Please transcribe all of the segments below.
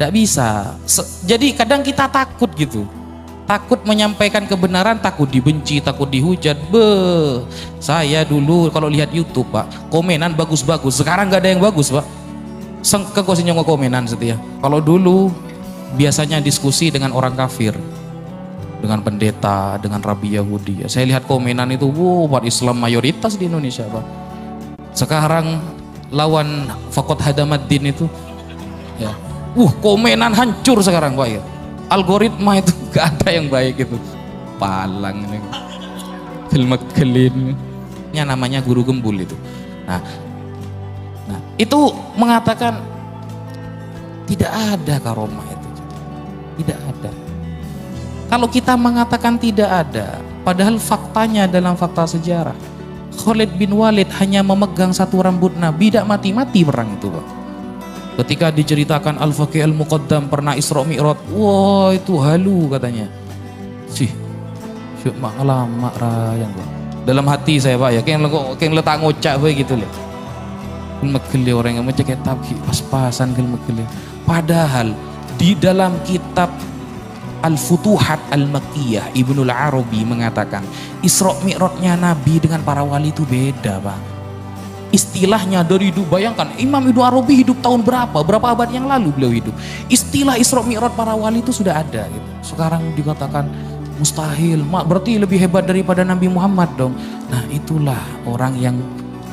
Tidak bisa. Jadi kadang kita takut gitu. Takut menyampaikan kebenaran, takut dibenci, takut dihujat. Saya dulu kalau lihat YouTube Pak, komenan bagus-bagus. Sekarang nggak ada yang bagus Pak. Sengke kok sih nyongko komenan setia. Kalau dulu biasanya diskusi dengan orang kafir, dengan pendeta, dengan rabi Yahudi. Saya lihat komenan itu, umat Islam mayoritas di Indonesia Pak. Sekarang lawan Fakot Hadamaddin itu, ya, komenan hancur sekarang Pak ya. Algoritma itu gak ada yang baik itu. Palang ini, kelin, namanya guru gembul itu. Nah, itu mengatakan tidak ada karomah itu, tidak ada. Kalau kita mengatakan tidak ada, padahal faktanya dalam fakta sejarah, Khalid bin Walid hanya memegang satu rambut Nabi, tidak mati-mati perang itu Pak. Ketika diceritakan Al-Faqih Al-Muqaddam pernah Isra Mi'raj, wah itu halu katanya. Syuk mak lama rayang Pak. Dalam hati saya Pak ya, kayak letak ngocak bae gitu loh. Megeli orang yang macam kitab pas-pasan megeli. Padahal di dalam kitab Al-Futuhat Al-Makkiyah Ibnul Arabi mengatakan Isra Mi'rajnya Nabi dengan para wali itu beda Pak. Istilahnya dari hidup, bayangkan Imam Ibnu Arabi hidup tahun berapa abad yang lalu beliau hidup. Istilah Isra Mi'raj para wali itu sudah ada gitu. Sekarang dikatakan mustahil, berarti lebih hebat daripada Nabi Muhammad dong. Nah itulah orang yang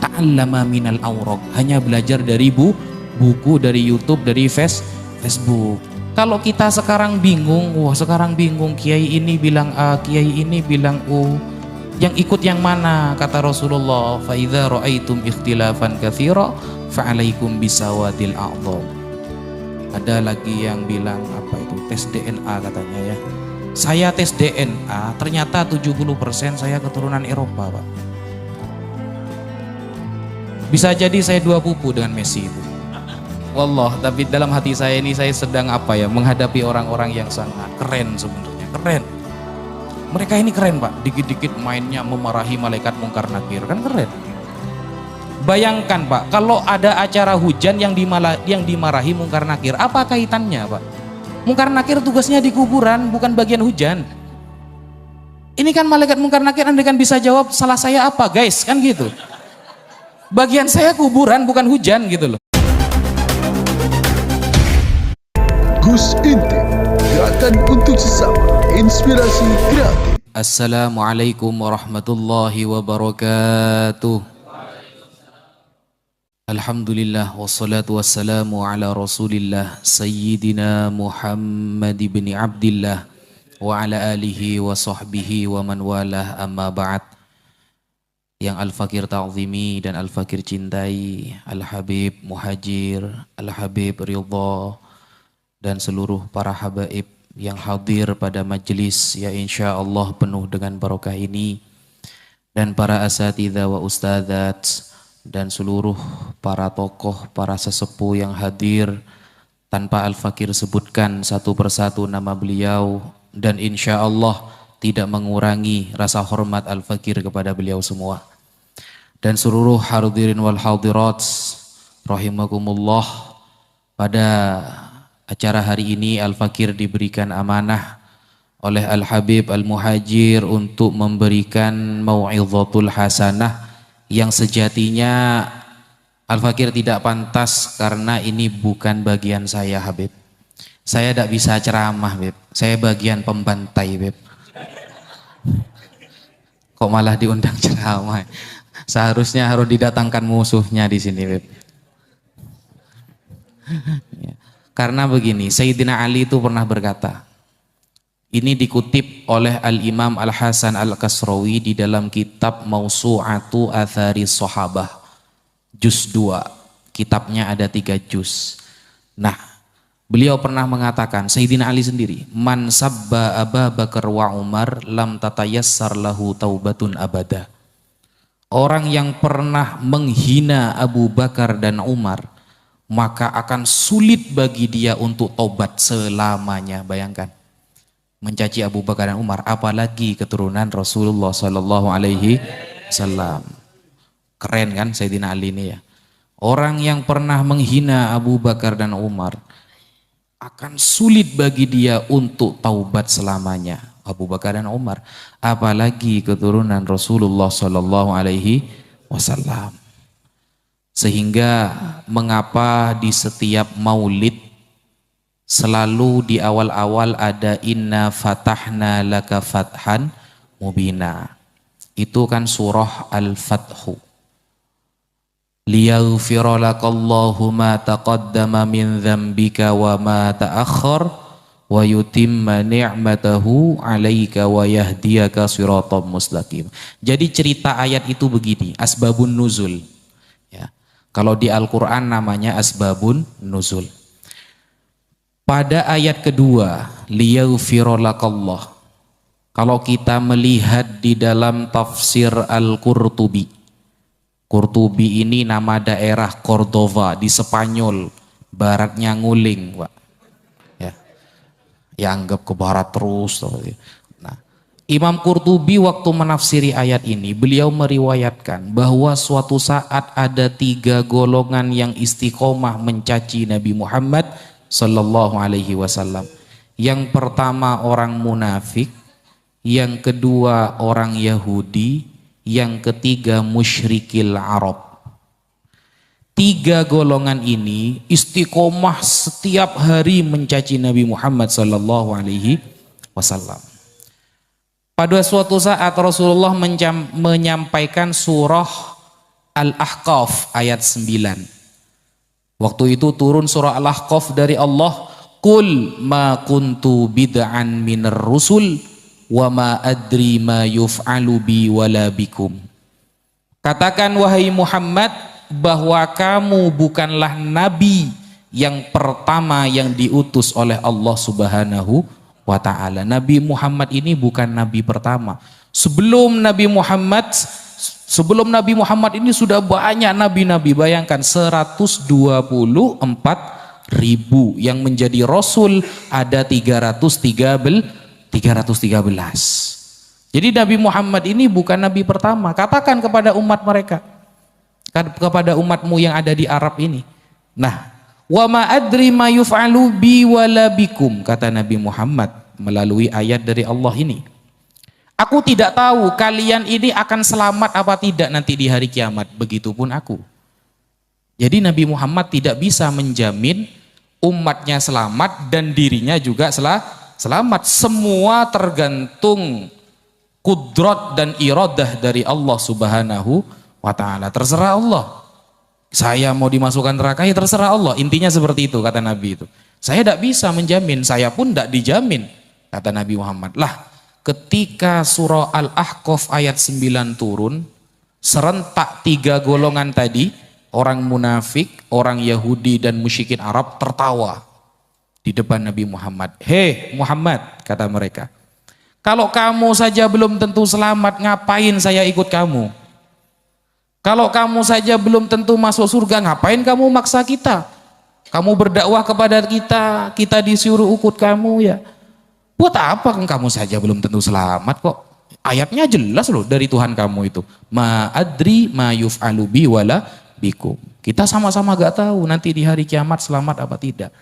ta'allama minal awraq, hanya belajar dari buku, dari YouTube, dari Facebook. Kalau kita sekarang bingung, kiai ini bilang A, kiai ini bilang U, yang ikut yang mana? Kata Rasulullah, fa idza ra'aitum ikhtilafan katsira fa alaikum bisawadil a'dham. Ada lagi yang bilang apa itu, tes DNA katanya ya. Saya tes DNA, ternyata 70% saya keturunan Eropa Pak. Bisa jadi saya dua pupu dengan Messi itu. Wallah, tapi dalam hati saya ini saya sedang menghadapi orang-orang yang sangat keren sebenarnya, keren. Mereka ini keren Pak, dikit-dikit mainnya memarahi malaikat mungkar nakir, kan keren. Bayangkan Pak, kalau ada acara hujan yang dimarahi mungkar nakir, apa kaitannya Pak? Mungkar nakir tugasnya di kuburan, bukan bagian hujan. Ini kan malaikat mungkar nakir, Anda kan bisa jawab salah saya apa guys, kan gitu. Bagian saya kuburan bukan hujan gitu loh. Gus Intip, gerakan untuk sesama, inspirasi kreatif. Assalamualaikum warahmatullahi wabarakatuh. Alhamdulillah wassalatu wassalamu ala rasulillah Sayyidina Muhammad ibn Abdillah wa ala alihi wa sahbihi wa man walah, amma ba'd. Yang Al-Fakir ta'zimi dan Al-Fakir cintai, Al-Habib Muhajir, Al-Habib Ridha, dan seluruh para habaib yang hadir pada majelis ya insya Allah penuh dengan barokah ini, dan para asatidzah wa ustadzat dan seluruh para tokoh, para sesepuh yang hadir tanpa Al-Fakir sebutkan satu persatu nama beliau, dan insya Allah tidak mengurangi rasa hormat Al-Fakir kepada beliau semua. Dan seluruh hadirin wal hadirat rahimakumullah, pada acara hari ini Al-Fakir diberikan amanah oleh Al-Habib Al-Muhajir untuk memberikan mau'izatul hasanah yang sejatinya Al-Fakir tidak pantas, karena ini bukan bagian saya Habib. Saya tidak bisa ceramah Habib, saya bagian pembantai Habib. Kok malah diundang ceramah? Seharusnya harus didatangkan musuhnya di sini Habib. Karena begini, Sayyidina Ali itu pernah berkata, ini dikutip oleh Al-Imam Al-Hasan Al-Kasrawi di dalam kitab Mausu'atu Athari Sahabah, juz 2, kitabnya ada 3 juz. Nah, beliau pernah mengatakan, Sayyidina Ali sendiri, man sabba Aba Bakar wa Umar lam tatayassar lahu taubatun abada. Orang yang pernah menghina Abu Bakar dan Umar, maka akan sulit bagi dia untuk tobat selamanya. Bayangkan, mencaci Abu Bakar dan Umar, apalagi keturunan Rasulullah Sallallahu Alaihi Wasallam. Keren kan Sayyidina Ali ini ya. Orang yang pernah menghina Abu Bakar dan Umar, akan sulit bagi dia untuk taubat selamanya. Abu Bakar dan Umar, apalagi keturunan Rasulullah Shallallahu Alaihi Wasallam. Sehingga mengapa di setiap maulid selalu di awal-awal ada inna fatahna laka fathan mubina. Itu kan surah Al-Fathu. Liyaghfira lakallahu ma taqaddama min dzambika wa ma ta'akhkhar wa yutimma ni'matahu 'alaika wa yahdiyaka shiratal mustaqim. Jadi cerita ayat itu begini, asbabun nuzul. Ya. Kalau di Al-Qur'an namanya asbabun nuzul. Pada ayat kedua, liyaghfira lakallah. Kalau kita melihat di dalam tafsir Al-Qurtubi, Qurtubi ini nama daerah Cordova di Spanyol, baratnya nguling, Pak. Ya. Ya anggap ke barat terus. Nah, Imam Qurtubi waktu menafsiri ayat ini, beliau meriwayatkan bahwa suatu saat ada 3 golongan yang istiqomah mencaci Nabi Muhammad Sallallahu Alaihi Wasallam. Yang pertama orang munafik, yang kedua orang Yahudi, yang ketiga musyrikil Arab. 3 golongan ini istiqomah setiap hari mencaci Nabi Muhammad Sallallahu Alaihi Wasallam. Pada suatu saat Rasulullah menyampaikan surah Al-Ahqaf ayat 9. Waktu itu turun surah Al-Ahqaf dari Allah, Qul ma kuntu bid'an minar rusul wa ma adri ma yuf'alu bi wala bikum. Katakan wahai Muhammad bahwa kamu bukanlah nabi yang pertama yang diutus oleh Allah Subhanahu wa ta'ala. Nabi Muhammad ini bukan nabi pertama. Sebelum Nabi Muhammad ini sudah banyak nabi-nabi. Bayangkan 124.000 yang menjadi rasul, ada 313. Jadi Nabi Muhammad ini bukan nabi pertama. Katakan kepada umat mereka, kepada umatmu yang ada di Arab ini. Nah, wa ma adri ma yuf'alu bi wala bikum, kata Nabi Muhammad melalui ayat dari Allah ini. Aku tidak tahu kalian ini akan selamat apa tidak nanti di hari kiamat. Begitupun aku. Jadi Nabi Muhammad tidak bisa menjamin umatnya selamat dan dirinya juga selamat. Semua tergantung kudrat dan iradah dari Allah Subhanahu wa ta'ala. Terserah Allah. Saya mau dimasukkan neraka, ya terserah Allah. Intinya seperti itu kata Nabi itu. Saya tidak bisa menjamin, saya pun tidak dijamin, kata Nabi Muhammad. Lah, ketika surah Al-Ahqaf ayat 9 turun, serentak 3 golongan tadi, orang munafik, orang Yahudi dan musyrikin Arab tertawa di depan Nabi Muhammad. Hei Muhammad, kata mereka, kalau kamu saja belum tentu selamat, ngapain saya ikut kamu? Kalau kamu saja belum tentu masuk surga, ngapain kamu maksa kita? Kamu berdakwah kepada kita, kita disuruh ikut kamu ya. Buat apa kan kamu saja belum tentu selamat kok? Ayatnya jelas loh dari Tuhan kamu itu. Ma adri ma yuf'alu bi wala bikum. Kita sama-sama gak tahu nanti di hari kiamat selamat apa tidak.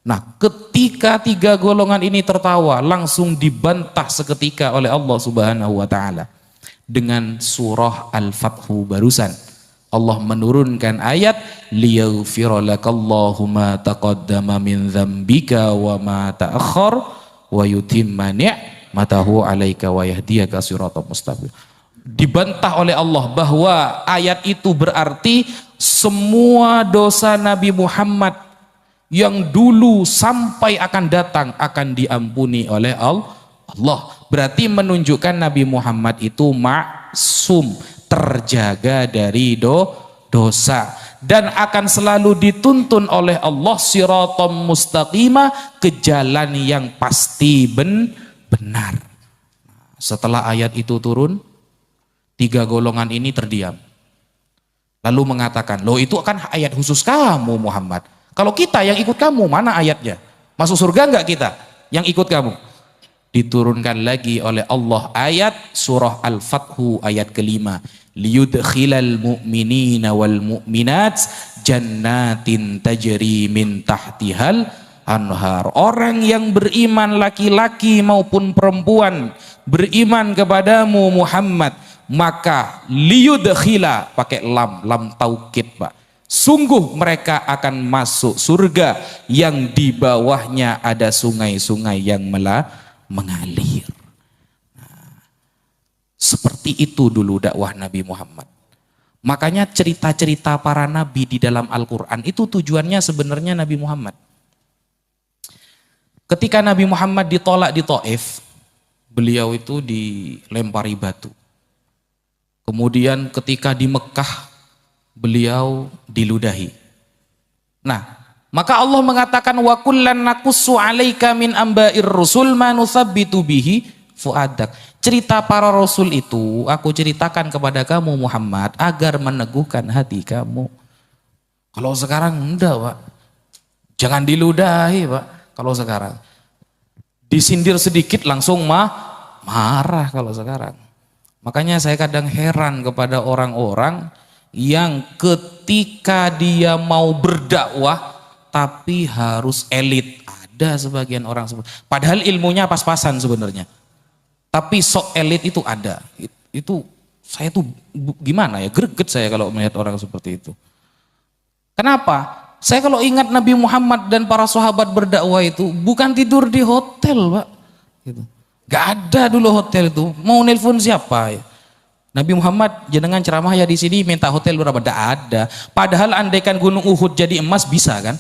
Nah, ketika 3 golongan ini tertawa, langsung dibantah seketika oleh Allah Subhanahu wa ta'ala dengan surah Al-Fathu barusan. Allah menurunkan ayat liyaghfira lakallahu ma taqaddama min dzambika wa ma ta'akhkhar wa yutimma ni'matahu 'alaika wa yahdiyaka shiratal mustaqim. Dibantah oleh Allah bahwa ayat itu berarti semua dosa Nabi Muhammad yang dulu sampai akan datang akan diampuni oleh Allah. Berarti menunjukkan Nabi Muhammad itu maksum, terjaga dari dosa, dan akan selalu dituntun oleh Allah siratal mustaqimah, ke jalan yang pasti benar. Setelah ayat itu turun, 3 golongan ini terdiam, lalu mengatakan, loh itu kan ayat khusus kamu Muhammad, kalau kita yang ikut kamu mana ayatnya? Masuk surga enggak kita yang ikut kamu? Diturunkan lagi oleh Allah ayat surah Al-Fathu ayat ke-5, liyudkhilal mu'minina wal mu'minat jannatin tajri min tahtihal anhar. Orang yang beriman laki-laki maupun perempuan beriman kepadamu Muhammad, maka liyudkhila, pakai lam taukid Pak, sungguh mereka akan masuk surga yang di bawahnya ada sungai-sungai yang mengalir. Seperti itu dulu dakwah Nabi Muhammad. Makanya cerita-cerita para nabi di dalam Al-Quran itu tujuannya sebenarnya Nabi Muhammad. Ketika Nabi Muhammad ditolak di Taif, beliau itu dilempari batu. Kemudian ketika di Mekah, beliau diludahi. Nah, maka Allah mengatakan wa kullan naqussu 'alaika min amba'ir rusul ma nusabbitu bihi fuadak. Cerita para rasul itu aku ceritakan kepada kamu Muhammad agar meneguhkan hati kamu. Kalau sekarang enggak Pak, jangan diludahi Pak. Kalau sekarang disindir sedikit langsung marah kalau sekarang. Makanya saya kadang heran kepada orang-orang yang ketika dia mau berdakwah tapi harus elit. Ada sebagian orang seperti, padahal ilmunya pas-pasan sebenarnya. Tapi sok elit itu ada. Itu saya tuh gimana ya, greget saya kalau melihat orang seperti itu. Kenapa? Saya kalau ingat Nabi Muhammad dan para sahabat berdakwah itu bukan tidur di hotel Pak. Gitu. Gak ada dulu hotel itu. Mau nelpon siapa ya? Nabi Muhammad jenengan ceramah ya di sini minta hotel berapa? Gak ada. Padahal andaikan gunung Uhud jadi emas bisa kan?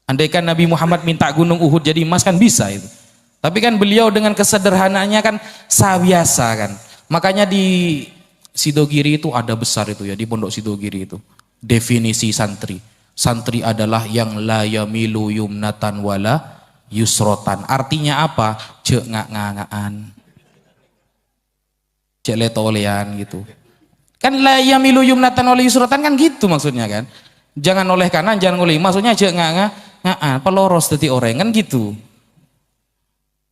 Andaikan Nabi Muhammad minta gunung Uhud jadi emas kan bisa itu. Tapi kan beliau dengan kesederhanaannya kan biasa kan. Makanya di Sidogiri itu ada besar itu ya, di Pondok Sidogiri itu. Definisi santri. Santri adalah yang la yamilu yumnatan wala yusrotan. Artinya apa? Cek ngak-ngakaan. Cek letolean gitu. Kan la yamilu yumnatan wala yusrotan kan gitu maksudnya kan. Jangan oleh kanan, jangan oleh, maksudnya cek ngak-ngakaan. Peloros tadi orang kan gitu.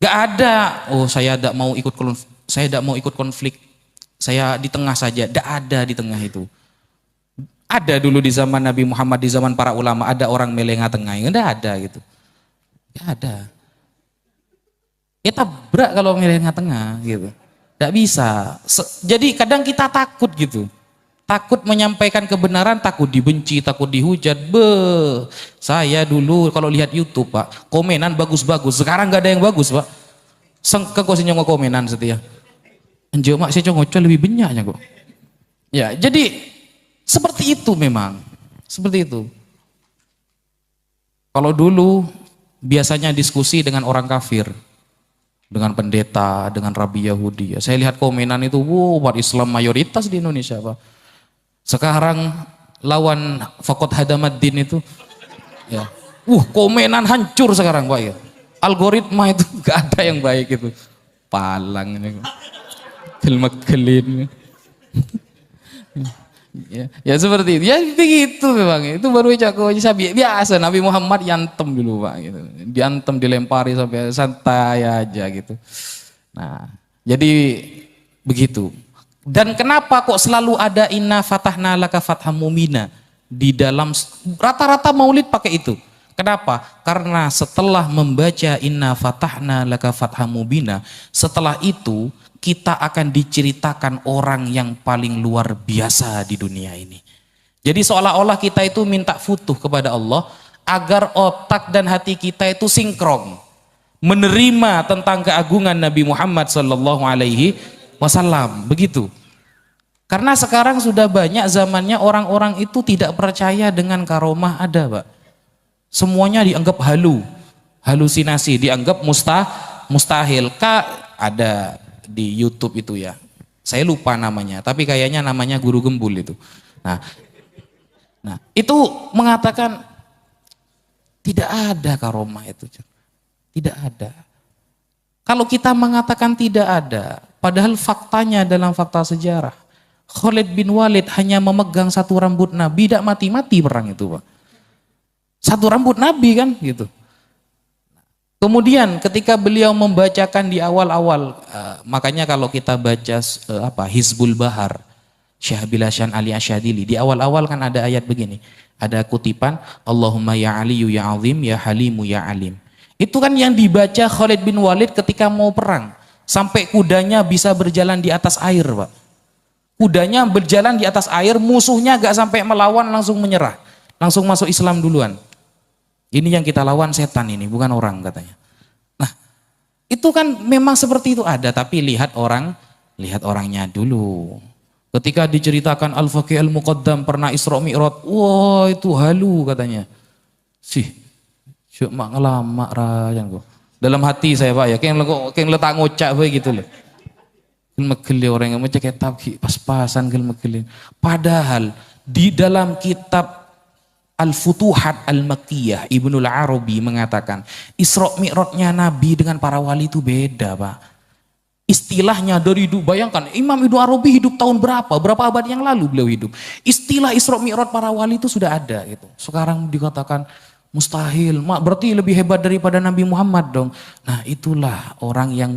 Gak ada, oh saya tidak mau ikut konflik, saya di tengah saja. Gak ada di tengah itu. Ada dulu di zaman Nabi Muhammad, di zaman para ulama, ada orang melengah tengah, gak ada gitu. Gak ada. Ya tabrak kalau melengah tengah gitu. Gak bisa. Jadi kadang kita takut gitu. Takut menyampaikan kebenaran, takut dibenci, takut dihujat. Saya dulu kalau lihat YouTube Pak, komenan bagus-bagus. Sekarang nggak ada yang bagus Pak. Sengke kok sih nyongok komenan setia. Anjir mak saya congok lebih banyaknya kok. Ya jadi seperti itu memang, seperti itu. Kalau dulu biasanya diskusi dengan orang kafir, dengan pendeta, dengan rabi Yahudi. Saya lihat komenan itu, umat Islam mayoritas di Indonesia Pak. Sekarang lawan Fakot Hadamaddin itu ya. Komenan hancur sekarang Pak ya. Algoritma itu gak ada yang baik itu. Palang ini. Kelin. Ya seperti itu. Ya begitu memang. Itu baru cakap biasa Nabi Muhammad yantem dulu Pak gitu. Diantem dilempari sampai santai aja gitu. Nah, jadi begitu. Dan kenapa kok selalu ada inna fatahna laka fatham mubina di dalam rata-rata maulid pakai itu. Kenapa? Karena setelah membaca inna fatahna laka fatham mubina, setelah itu kita akan diceritakan orang yang paling luar biasa di dunia ini. Jadi seolah-olah kita itu minta futuh kepada Allah agar otak dan hati kita itu sinkron, menerima tentang keagungan Nabi Muhammad sallallahu alaihi wasallam, begitu. Karena sekarang sudah banyak zamannya orang-orang itu tidak percaya dengan karomah ada Pak. Semuanya dianggap halusinasi, dianggap mustahil. Ada di YouTube itu ya. Saya lupa namanya, tapi kayaknya namanya Guru Gembul itu. Nah, itu mengatakan tidak ada karomah itu. Tidak ada. Kalau kita mengatakan tidak ada, padahal faktanya dalam fakta sejarah, Khalid bin Walid hanya memegang satu rambut Nabi, tidak mati-mati perang itu Pak. Satu rambut Nabi kan gitu. Kemudian ketika beliau membacakan di awal-awal, makanya kalau kita baca Hizbul Bahar, Syekh Bilasyan Ali Asyadili, di awal-awal kan ada ayat begini. Ada kutipan, Allahumma ya aliyu ya azim ya halimu ya alim. Itu kan yang dibaca Khalid bin Walid ketika mau perang. Sampai kudanya bisa berjalan di atas air, Pak. Kudanya berjalan di atas air, musuhnya gak sampai melawan, langsung menyerah. Langsung masuk Islam duluan. Ini yang kita lawan setan ini, bukan orang katanya. Nah, itu kan memang seperti itu ada, tapi lihat orangnya dulu. Ketika diceritakan Al-Faqih Al-Muqaddam pernah Isra Mi'raj, wah itu halu katanya. Syuk mak ngelamak rayan kok. Dalam hati saya Pak ya, kayak letak ngocak begitu loh. Megeli orang yang macam kitab pas-pasan megeli. Padahal di dalam kitab Al-Futuhat Al-Makkiyah Ibnul Arabi mengatakan Isra Mi'rajnya Nabi dengan para wali itu beda, Pak. Istilahnya dari bayangkan Imam Ibnu Arabi hidup tahun berapa abad yang lalu beliau hidup. Istilah Isra Mi'raj para wali itu sudah ada gitu. Sekarang dikatakan mustahil, berarti lebih hebat daripada Nabi Muhammad dong. Nah itulah orang yang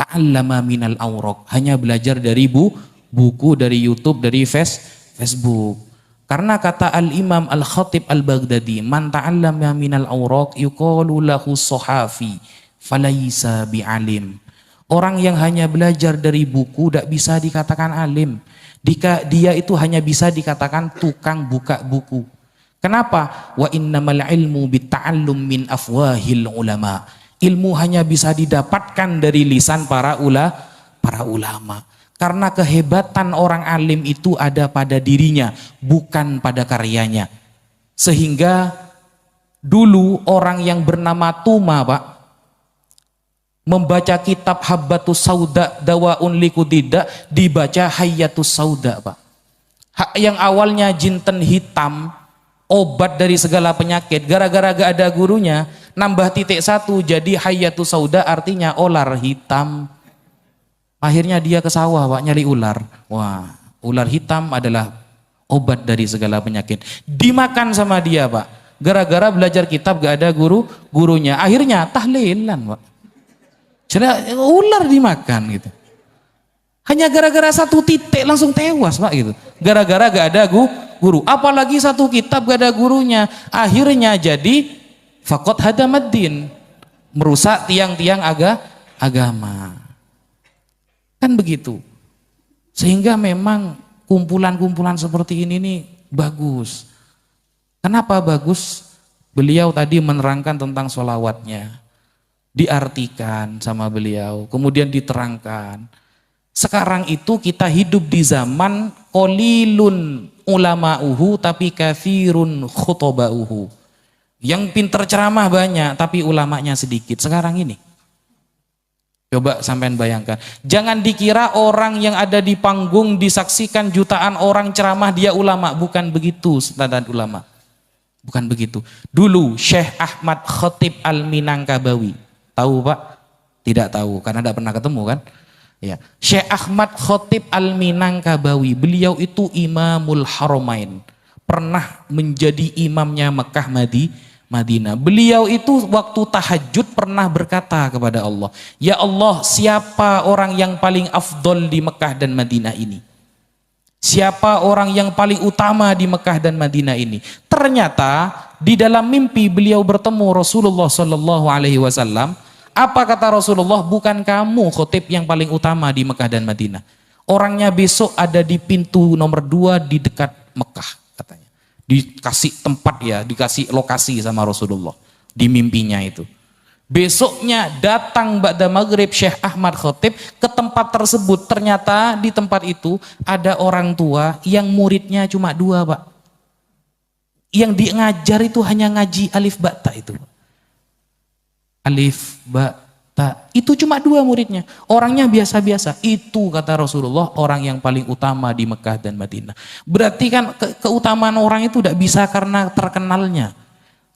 ta'allama minal awraq, hanya belajar dari buku, dari YouTube, dari Facebook. Karena kata Al-Imam Al-Khatib Al-Baghdadi, man ta'allama minal awraq yuqalu lahu sohafi falaysa bi'alim. Orang yang hanya belajar dari buku tidak bisa dikatakan alim. Dia itu hanya bisa dikatakan tukang buka buku. Kenapa? Wa innamal ilmu bitta'allum min afwahil ulama. Ilmu hanya bisa didapatkan dari lisan para ulama. Karena kehebatan orang alim itu ada pada dirinya, bukan pada karyanya. Sehingga dulu orang yang bernama Tuma, Pak, membaca kitab Habbatus Sauda Dawaun Likudida dibaca Hayyatus Sauda, Pak. Yang awalnya jinten hitam, obat dari segala penyakit, gara-gara gak ada gurunya, nambah titik 1 jadi Hayyatus Sauda, artinya ular hitam. Akhirnya dia ke sawah, Pak, nyari ular. Wah, ular hitam adalah obat dari segala penyakit. Dimakan sama dia, Pak. Gara-gara belajar kitab gak ada gurunya. Akhirnya tahlilan, Pak. Jadi ular dimakan gitu. Hanya gara-gara 1 titik langsung tewas, Pak, gitu. Gara-gara gak ada guru. Apalagi 1 kitab gak ada gurunya. Akhirnya jadi faqad hadamaddin, merusak tiang-tiang agama. Kan begitu. Sehingga memang kumpulan-kumpulan seperti ini nih bagus. Kenapa bagus? Beliau tadi menerangkan tentang sholawatnya. Diartikan sama beliau, kemudian diterangkan. Sekarang itu kita hidup di zaman qalilun ulama'uhu tapi kafirun khutoba'uhu. Yang pinter ceramah banyak tapi ulamanya sedikit. Sekarang ini coba sampean bayangkan, jangan dikira orang yang ada di panggung disaksikan jutaan orang ceramah dia ulama, bukan begitu standar ulama. Bukan begitu. Dulu Syekh Ahmad Khatib Al-Minangkabawi, tahu Pak? Tidak tahu karena tidak pernah ketemu kan? Ya. Syekh Ahmad Khatib Al-Minangkabawi, beliau itu Imamul Haramain, pernah menjadi imamnya Mekah Madinah. Beliau itu waktu tahajud pernah berkata kepada Allah, ya Allah, siapa orang yang paling afdol di Mekah dan Madinah ini? Siapa orang yang paling utama di Mekah dan Madinah ini? Ternyata di dalam mimpi beliau bertemu Rasulullah Shallallahu Alaihi Wasallam. Apa kata Rasulullah? Bukan kamu khotib yang paling utama di Mekah dan Madinah. Orangnya besok ada di pintu nomor 2 di dekat Mekah katanya. Dikasih tempat ya, dikasih lokasi sama Rasulullah di mimpinya itu. Besoknya datang ba'da maghrib Syekh Ahmad Khatib ke tempat tersebut. Ternyata di tempat itu ada orang tua yang muridnya cuma 2, Pak. Yang dia ngajar itu hanya ngaji alif ba ta itu. Alif ba ta itu cuma 2 muridnya. Orangnya biasa-biasa. Itu kata Rasulullah orang yang paling utama di Mekah dan Madinah. Berarti kan keutamaan orang itu tidak bisa karena terkenalnya.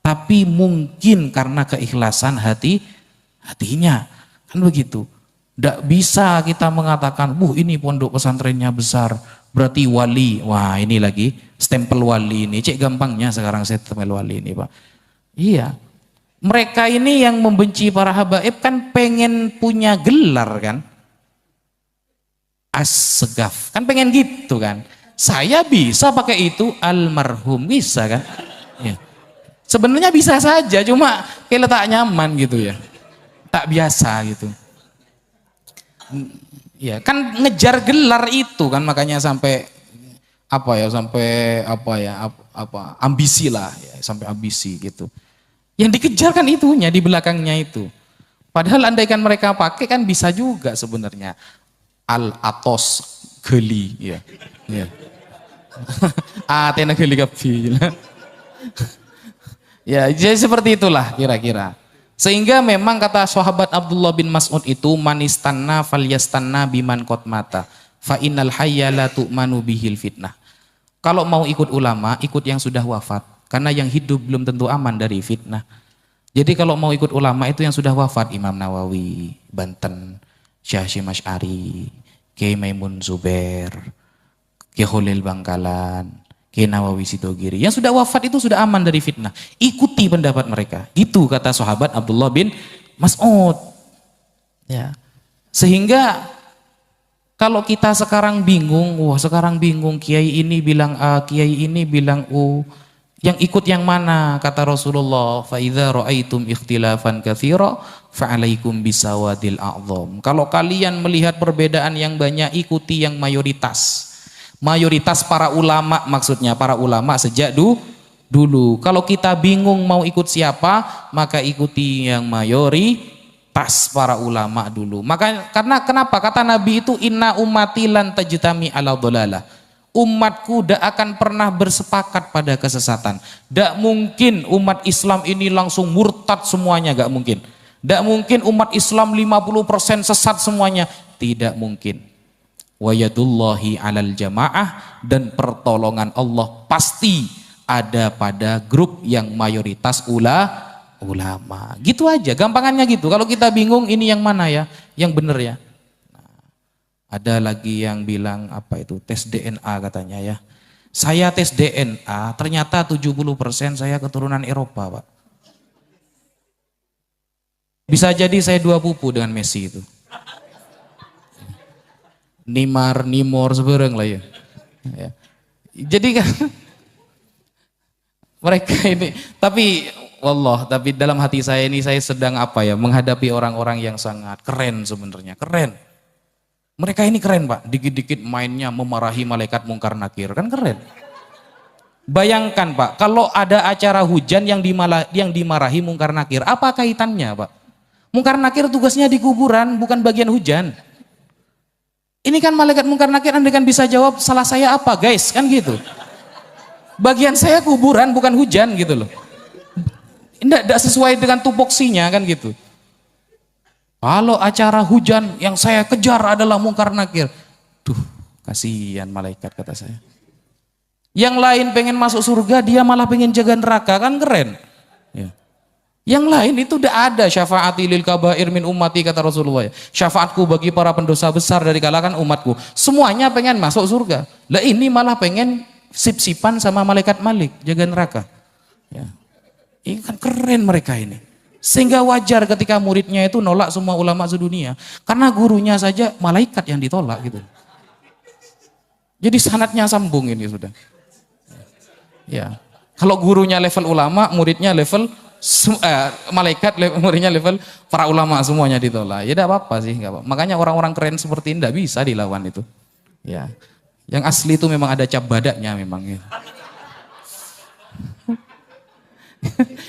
Tapi mungkin karena keikhlasan hatinya. Kan begitu. Tidak bisa kita mengatakan, ini pondok pesantrennya besar, berarti wali. Wah ini lagi stempel wali ini. Cek gampangnya sekarang saya stempel wali ini, Pak. Iya. Mereka ini yang membenci para habaib kan pengen punya gelar kan. As-segaf. Kan pengen gitu kan. Saya bisa pakai itu almarhum, bisa kan? Ya. Sebenarnya bisa saja, cuma kayak letak nyaman gitu ya. Tak biasa gitu. Ya, kan ngejar gelar itu kan makanya sampai ambisi lah ya, sampai ambisi gitu. Yang dikejar kan itunya di belakangnya itu. Padahal andaikan mereka pakai kan bisa juga sebenarnya. Al-atos geli ya. Ya. Atena geli kapi. Ya, jadi seperti itulah kira-kira. Sehingga memang kata sahabat Abdullah bin Mas'ud itu manistanna falyastanna biman qad mata fa innal hayya la tu'manu bihil fitnah. Kalau mau ikut ulama, ikut yang sudah wafat karena yang hidup belum tentu aman dari fitnah. Jadi kalau mau ikut ulama itu yang sudah wafat, Imam Nawawi, Banten, Syekh Hasyim Asy'ari, Kiai Maimun Zubair, Kiai Khalil Bangkalan, Kiai Nawawi Sidogiri. Yang sudah wafat itu sudah aman dari fitnah. Ikuti pendapat mereka. Itu kata sahabat Abdullah bin Mas'ud. Ya. Sehingga kalau kita sekarang bingung, kiai ini bilang A, kiai ini bilang U. Yang ikut yang mana? Kata Rasulullah, fa idza ra'aitum ikhtilafan katsira fa'alaikum bisawadil a'dham. Kalau kalian melihat perbedaan yang banyak, ikuti yang mayoritas. Mayoritas para ulama, maksudnya para ulama sejak dulu. Kalau kita bingung mau ikut siapa, maka ikuti yang mayoritas para ulama dulu. Maka karena kenapa? Kata Nabi itu inna ummati lan tajtami ala dhalalah. Umatku tidak akan pernah bersepakat pada kesesatan. Tidak mungkin umat Islam ini langsung murtad semuanya, gak mungkin. Tidak mungkin umat Islam 50% sesat semuanya, tidak mungkin. Wa yadullahi alal jamaah, dan pertolongan Allah pasti ada pada grup yang mayoritas ulama. Gitu aja, gampangannya gitu. Kalau kita bingung ini yang mana ya, yang benar ya. Ada lagi yang bilang tes DNA katanya ya. Saya tes DNA, ternyata 70% saya keturunan Eropa, Pak. Bisa jadi saya dua pupu dengan Messi itu. Nimor sebereng lah ya. Jadi kan mereka ini, tapi dalam hati saya ini saya sedang menghadapi orang-orang yang sangat keren sebenarnya, keren. Mereka ini keren, Pak, dikit-dikit mainnya memarahi malaikat mungkar nakir, kan keren. Bayangkan, Pak, kalau ada acara hujan yang dimarahi mungkar nakir, apa kaitannya, Pak? Mungkar nakir tugasnya di kuburan, bukan bagian hujan. Ini kan malaikat mungkar nakir, Anda kan bisa jawab, salah saya apa, guys, kan gitu. Bagian saya kuburan, bukan hujan gitu loh. Tidak sesuai dengan tupoksinya kan gitu. Kalau acara hujan yang saya kejar adalah mungkar nakir. Duh, kasihan malaikat kata saya. Yang lain pengen masuk surga, dia malah pengen jaga neraka, kan keren. Ya. Yang lain itu udah ada syafaati lil kabair min ummati kata Rasulullah. Syafaatku bagi para pendosa besar dari kalangan umatku. Semuanya pengen masuk surga. Lah ini malah pengen sip-sipan sama malaikat Malik, jaga neraka. Ya. Ini kan keren mereka ini. Sehingga wajar ketika muridnya itu nolak semua ulama sedunia. Karena gurunya saja malaikat yang ditolak gitu. Jadi sanadnya sambung ini sudah. Ya. Kalau gurunya level ulama, muridnya level malaikat, muridnya level para ulama, semuanya ditolak. Ya tidak apa-apa sih, enggak apa. Makanya orang-orang keren seperti ini tidak bisa dilawan itu. Ya. Yang asli itu memang ada cap badaknya memang. Ya.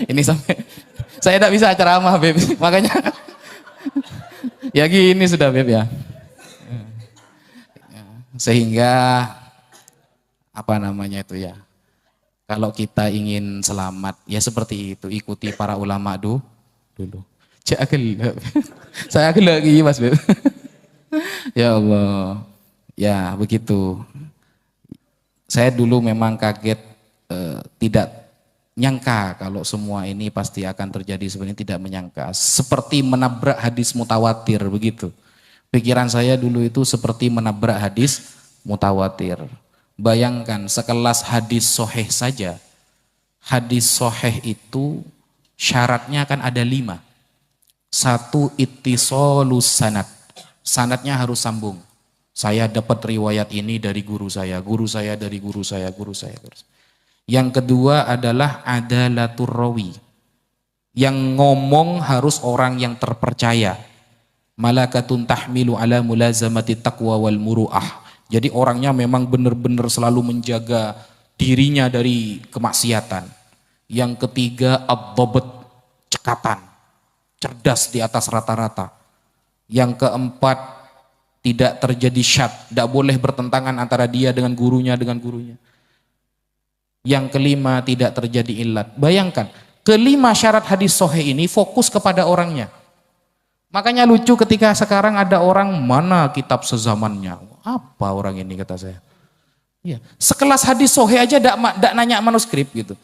Ini sampai saya tidak bisa ceramah, Beb. Makanya ya gini sudah, Beb ya. Sehingga itu ya. Kalau kita ingin selamat ya seperti itu, ikuti para ulama dulu. Saya agak lagi Mas, Beb. Ya Allah. Ya, begitu. Saya dulu memang kaget tidak nyangka kalau semua ini pasti akan terjadi, sebenarnya tidak menyangka. Seperti menabrak hadis mutawatir begitu. Pikiran saya dulu itu seperti menabrak hadis mutawatir. Bayangkan sekelas hadis soheh saja. Hadis soheh itu syaratnya kan ada 5. 1 ittisolus sanad. Sanadnya harus sambung. Saya dapat riwayat ini dari guru saya dari guru saya, guru saya. Yang kedua adalah adalatur rawi. Yang ngomong harus orang yang terpercaya. Malakatun tahmilu ala mulazamati taqwa wal muru'ah. Jadi orangnya memang benar-benar selalu menjaga dirinya dari kemaksiatan. Yang ketiga ad-dhabt, cekatan, cerdas di atas rata-rata. Yang keempat, tidak terjadi syad, tidak boleh bertentangan antara dia dengan gurunya. Yang kelima, tidak terjadi illat. Bayangkan, kelima syarat hadis sahih ini fokus kepada orangnya. Makanya lucu ketika sekarang ada orang, mana kitab sezamannya? Apa orang ini, kata saya. Ya, sekelas hadis sahih aja tidak nanya manuskrip gitu.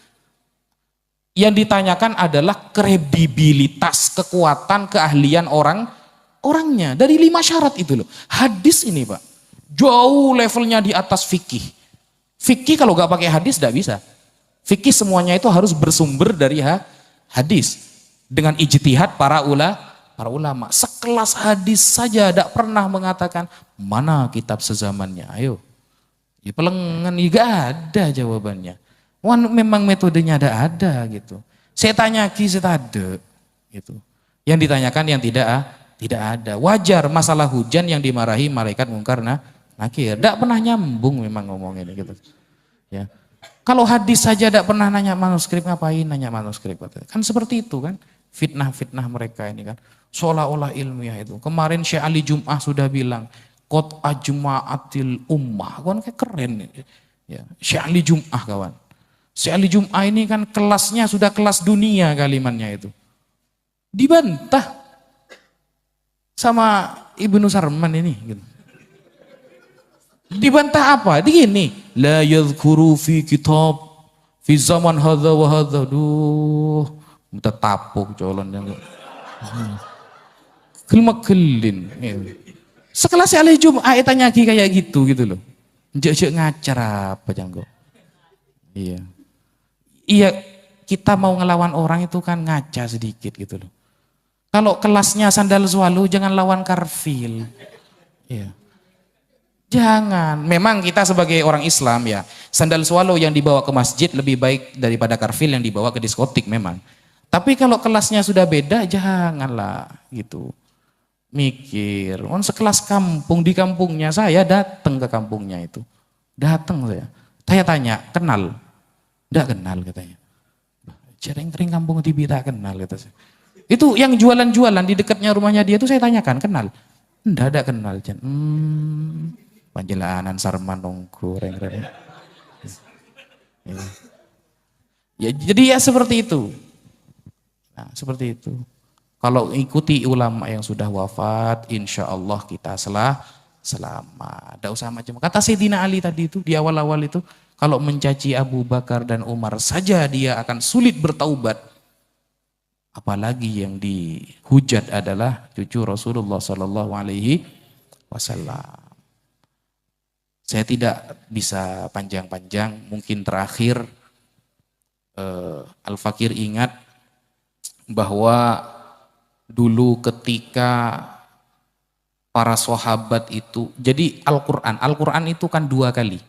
Yang ditanyakan adalah kredibilitas, kekuatan, keahlian orangnya. Dari 5 syarat itu loh. Hadis ini Pak, jauh levelnya di atas fikih. Fikih kalau gak pakai hadis tidak bisa. Fikih semuanya itu harus bersumber dari hadis. Dengan ijtihad para ulama. Sekelas hadis saja tidak pernah mengatakan mana kitab sezamannya. Ayo. Ya pelengan, gak ada jawabannya. Wah, memang metodenya ada gitu. Saya tanya saya ada gitu. Yang ditanyakan yang tidak ada. Wajar masalah hujan yang dimarahi malaikat mungkar nakir. Tidak pernah nyambung memang ngomong ini gitu. Ya. Kalau hadis saja tidak pernah nanya manuskrip, ngapain nanya manuskrip? Kan seperti itu kan. Fitnah-fitnah mereka ini kan. Seolah-olah ilmiah itu. Kemarin Syekh Ali Jum'ah sudah bilang, qad ajma'atil ummah. Kawan kayak keren. Ya. Syekh Ali Jum'ah kawan. Syekh Ali Jum'ah ini kan kelasnya sudah kelas dunia kalimatnya itu. Dibantah sama Ibnu Sarman ini gitu. Dibantah apa? Begini, la yadhkuru fi kitab fi zaman hadza wa hadza. Duh, minta tapuk colon yang kelin. Sekelas Ali Jum'ah tanya kayak gitu loh. Jek ngacar apa janggo. Iya, kita mau ngelawan orang itu kan ngaca sedikit gitu loh. Kalau kelasnya sandal swalu, jangan lawan karfil. Iya. Jangan. Memang kita sebagai orang Islam ya, sandal swalu yang dibawa ke masjid lebih baik daripada karfil yang dibawa ke diskotik memang. Tapi kalau kelasnya sudah beda, janganlah gitu. Mikir. Sekelas kampung, di kampungnya saya datang ke kampungnya itu. Datang saya. Saya tanya, kenal? Tidak kenal katanya. Cereng-cereng kampung tibi tak kenal kata saya. Itu yang jualan-jualan di dekatnya rumahnya dia itu saya tanyakan, kenal? Tidak kenal. Panjelanan Sarman nongku reng-reng. Ya, jadi ya seperti itu. Nah, seperti itu. Kalau ikuti ulama yang sudah wafat, insya Allah kita selamat. Tidak usah macam. Kata Sayyidina Ali tadi itu di awal-awal itu, kalau mencaci Abu Bakar dan Umar saja dia akan sulit bertaubat. Apalagi yang dihujat adalah cucu Rasulullah Sallallahu Alaihi Wasallam. Saya tidak bisa panjang-panjang. Mungkin terakhir Al-Fakir ingat bahwa dulu ketika para sahabat itu, jadi Al-Quran itu kan 2 kali.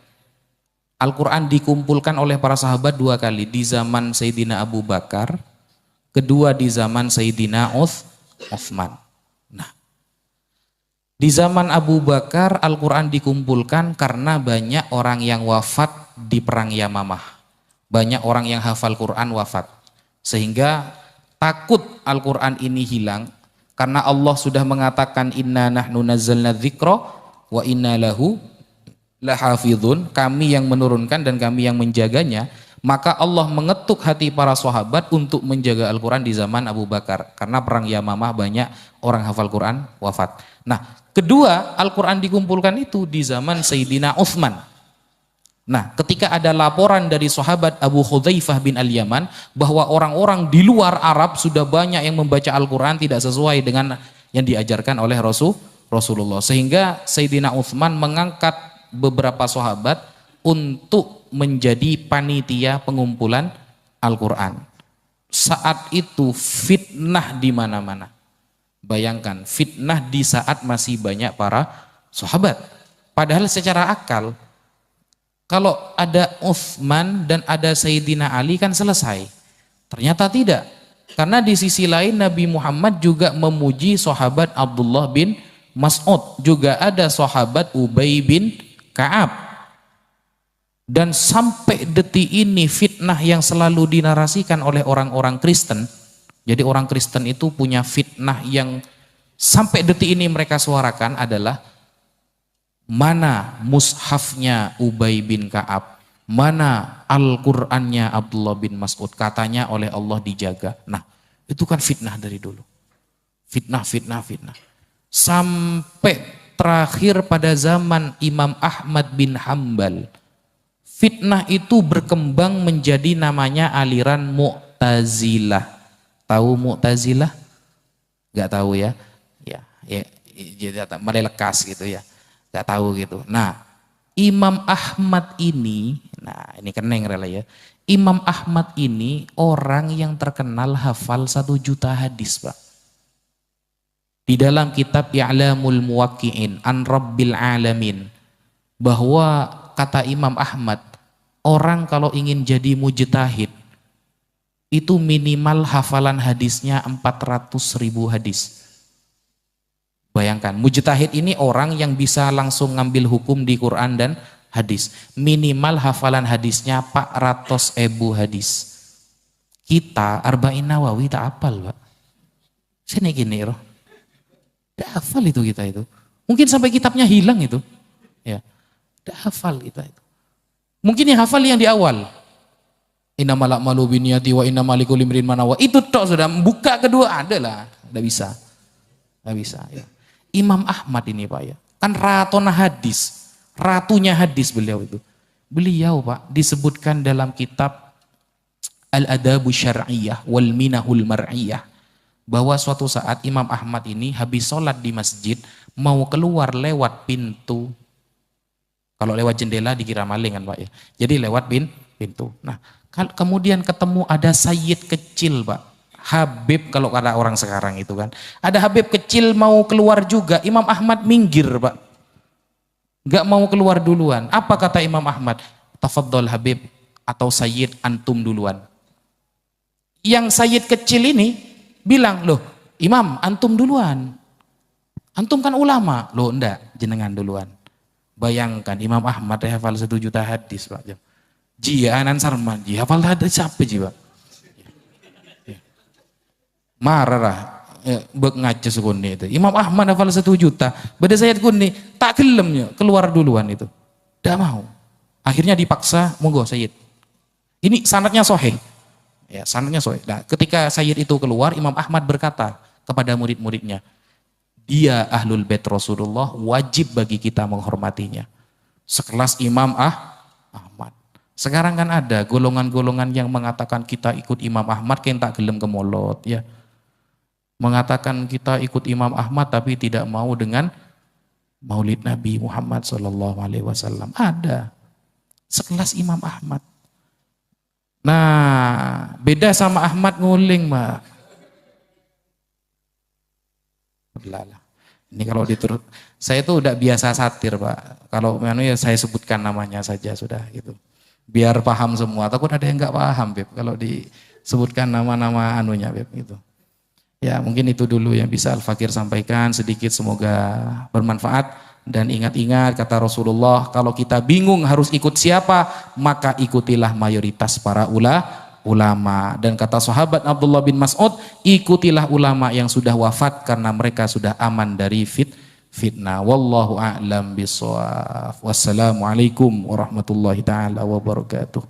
Al-Quran dikumpulkan oleh para sahabat 2 kali, di zaman Sayyidina Abu Bakar, kedua di zaman Sayyidina Uthman. Nah, di zaman Abu Bakar Al-Quran dikumpulkan karena banyak orang yang wafat di perang Yamamah. Banyak orang yang hafal Quran wafat. Sehingga takut Al-Quran ini hilang karena Allah sudah mengatakan inna nahnu nazzalna dzikra wa inna lahu lahafidhun, kami yang menurunkan dan kami yang menjaganya. Maka Allah mengetuk hati para sahabat untuk menjaga Al-Quran di zaman Abu Bakar. Karena perang Yamamah banyak orang hafal Quran wafat. Nah, kedua Al-Quran dikumpulkan itu di zaman Sayyidina Uthman. Nah, ketika ada laporan dari sahabat Abu Hudzaifah bin Al-Yaman bahwa orang-orang di luar Arab sudah banyak yang membaca Al-Quran tidak sesuai dengan yang diajarkan oleh Rasulullah. Sehingga Sayyidina Uthman mengangkat beberapa sahabat untuk menjadi panitia pengumpulan Al-Quran. Saat itu fitnah di mana-mana. Bayangkan, fitnah di saat masih banyak para sahabat. Padahal secara akal, kalau ada Utsman dan ada Sayyidina Ali kan selesai. Ternyata tidak. Karena di sisi lain Nabi Muhammad juga memuji sahabat Abdullah bin Mas'ud. Juga ada sahabat Ubay bin Ka'ab. Dan sampai detik ini fitnah yang selalu dinarasikan oleh orang-orang Kristen. Jadi orang Kristen itu punya fitnah yang sampai detik ini mereka suarakan adalah mana mushafnya Ubay bin Ka'ab. Mana Al-Qur'annya Abdullah bin Mas'ud, katanya oleh Allah dijaga. Nah, itu kan fitnah dari dulu. Fitnah. Sampai terakhir pada zaman Imam Ahmad bin Hambal. Fitnah itu berkembang menjadi namanya aliran Mu'tazilah. Tahu Mu'tazilah? Gak tahu ya? Ya, jadi melekas gitu ya. Gak tahu gitu. Nah, Imam Ahmad ini, nah ini keneng rela ya. Imam Ahmad ini orang yang terkenal hafal 1 juta hadis, Pak. Di dalam kitab I'lamul Muwaqqi'in an Rabbil Alamin, bahwa kata Imam Ahmad, orang kalau ingin jadi mujtahid itu minimal hafalan hadisnya 400.000 hadis. Bayangkan, mujtahid ini orang yang bisa langsung ngambil hukum di Quran dan hadis. Minimal hafalan hadisnya 400.000 hadis. Kita Arba'in Nawawi tak hafal, Pak. Sini gini, roh. Tak hafal itu kita itu. Mungkin sampai kitabnya hilang itu. Ya. Tak hafal kita itu. Mungkin yang hafal yang di awal. Innamal a'malu binniyati wa innamal likulli imrin ma nawa. Itu tok sudah, buka kedua adalah. Enggak bisa. Enggak bisa, ya. Imam Ahmad ini, Pak, ya, kan ratona hadis, ratunya hadis beliau itu. Beliau, Pak, disebutkan dalam kitab Al-Adabu Syar'iyah wal Minahul Mar'iyah, bahwa suatu saat Imam Ahmad ini habis sholat di masjid, mau keluar lewat pintu. Kalau lewat jendela dikira maling kan, Pak, ya. Jadi lewat pintu. Nah, kemudian ketemu ada sayyid kecil, Pak. Habib kalau kata orang sekarang itu kan. Ada Habib kecil mau keluar juga. Imam Ahmad minggir, Pak. Gak mau keluar duluan. Apa kata Imam Ahmad? Tafadhol Habib atau Sayyid antum duluan. Yang Sayyid kecil ini bilang, loh Imam antum duluan. Antum kan ulama. Loh enggak, jenengan duluan. Bayangkan Imam Ahmad hafal 1 juta hadis, Pak. Jia Anan Sarman, hafal hadis siapa ji, Pak? Marah bek ngaca sekuni itu. Imam Ahmad hafal 1 juta. Beda Sayyid Kuni tak gelemnya keluar duluan itu. Tidak mau. Akhirnya dipaksa, monggo Sayyid. Ini sanadnya sahih. Ya, sanadnya sahih. Nah, ketika Sayyid itu keluar, Imam Ahmad berkata kepada murid-muridnya, dia ahlul bait Rasulullah, wajib bagi kita menghormatinya. Sekelas Imam Ahmad. Sekarang kan ada golongan-golongan yang mengatakan kita ikut Imam Ahmad, kayak tak gelem kemolot, ya. Mengatakan kita ikut Imam Ahmad tapi tidak mau dengan Maulid Nabi Muhammad SAW. Ada sekelas Imam Ahmad. Nah, beda sama Ahmad nguling, Mbak. Ini kalau diturut, saya itu udah biasa satir, Pak. Kalau ya saya sebutkan namanya saja sudah gitu. Biar paham semua. Takut ada yang nggak paham, Beb. Kalau disebutkan nama-nama anunya, Beb, gitu. Ya, mungkin itu dulu yang bisa Al-Fakir sampaikan sedikit, semoga bermanfaat. Dan ingat-ingat kata Rasulullah, kalau kita bingung harus ikut siapa, maka ikutilah mayoritas para ulama. Dan kata sahabat Abdullah bin Mas'ud, ikutilah ulama yang sudah wafat karena mereka sudah aman dari fitnah. Wallahu a'lam bishawab. Wassalamualaikum warahmatullahi taala wabarakatuh.